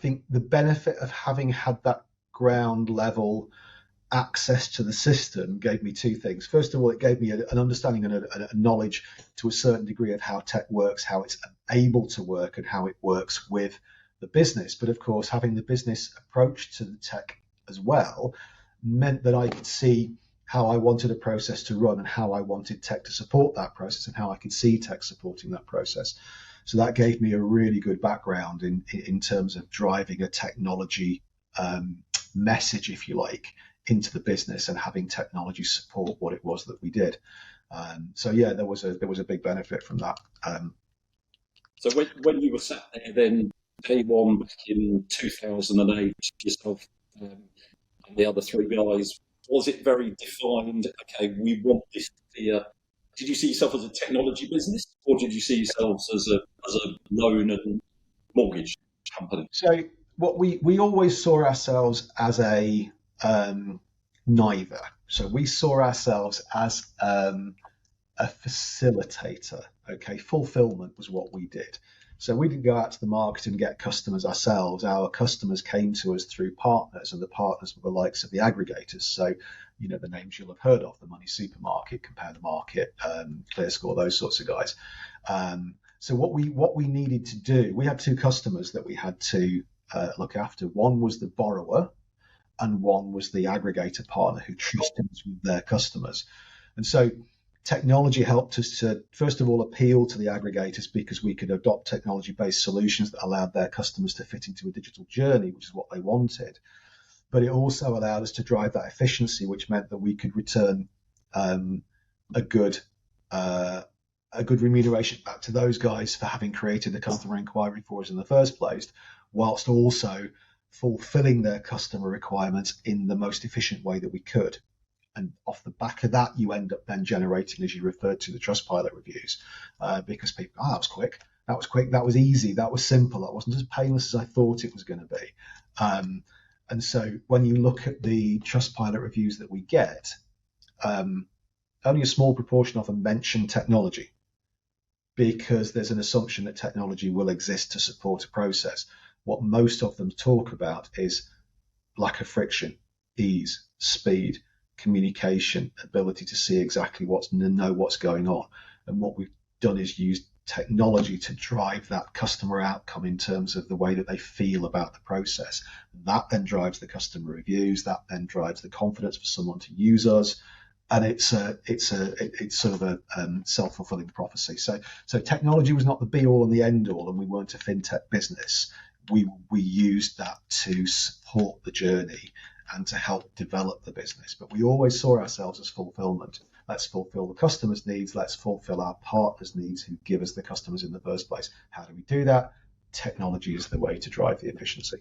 think the benefit of having had that ground level access to the system gave me two things. First of all, it gave me an understanding and a knowledge to a certain degree of how tech works, how it's able to work, and how it works with the business. But of course, having the business approach to the tech as well meant that I could see how I wanted a process to run and how I wanted tech to support that process and how I could see tech supporting that process. So that gave me a really good background in terms of driving a technology message, if you like, into the business and having technology support what it was that we did. So yeah, there was a big benefit from that. So when you were sat there then, day one back in 2008, yourself and the other three guys, was it very defined? Okay, we want this to be a. Did you see yourself as a technology business, or did you see yourselves as a loan and mortgage company? So what we always saw ourselves as a neither. So we saw ourselves as a facilitator. Okay, fulfillment was what we did. So we didn't go out to the market and get customers ourselves. Our customers came to us through partners, and the partners were the likes of the aggregators. So, you know, the names you'll have heard of, the Money Supermarket, Compare the Market, ClearScore, those sorts of guys. So what we needed to do, we had two customers that we had to look after. One was the borrower, and one was the aggregator partner who trusted us with their customers. And so technology helped us to, first of all, appeal to the aggregators because we could adopt technology-based solutions that allowed their customers to fit into a digital journey, which is what they wanted. But it also allowed us to drive that efficiency, which meant that we could return a good remuneration back to those guys for having created the customer inquiry for us in the first place, whilst also fulfilling their customer requirements in the most efficient way that we could. And off the back of that, you end up then generating, as you referred to, the Trustpilot reviews, because people, that was quick, that was easy, that was simple, that wasn't as painless as I thought it was going to be. And so when you look at the Trustpilot reviews that we get, only a small proportion of them mention technology, because there's an assumption that technology will exist to support a process. What most of them talk about is lack of friction, ease, speed, communication, ability to see exactly know what's going on. And what we've done is use technology to drive that customer outcome in terms of the way that they feel about the process. That then drives the customer reviews. That then drives the confidence for someone to use us. And it's sort of a self-fulfilling prophecy. So technology was not the be all and the end all, and we weren't a fintech business. We used that to support the journey and to help develop the business. But we always saw ourselves as fulfillment. Let's fulfill the customer's needs. Let's fulfill our partners' needs who give us the customers in the first place. How do we do that? Technology is the way to drive the efficiency.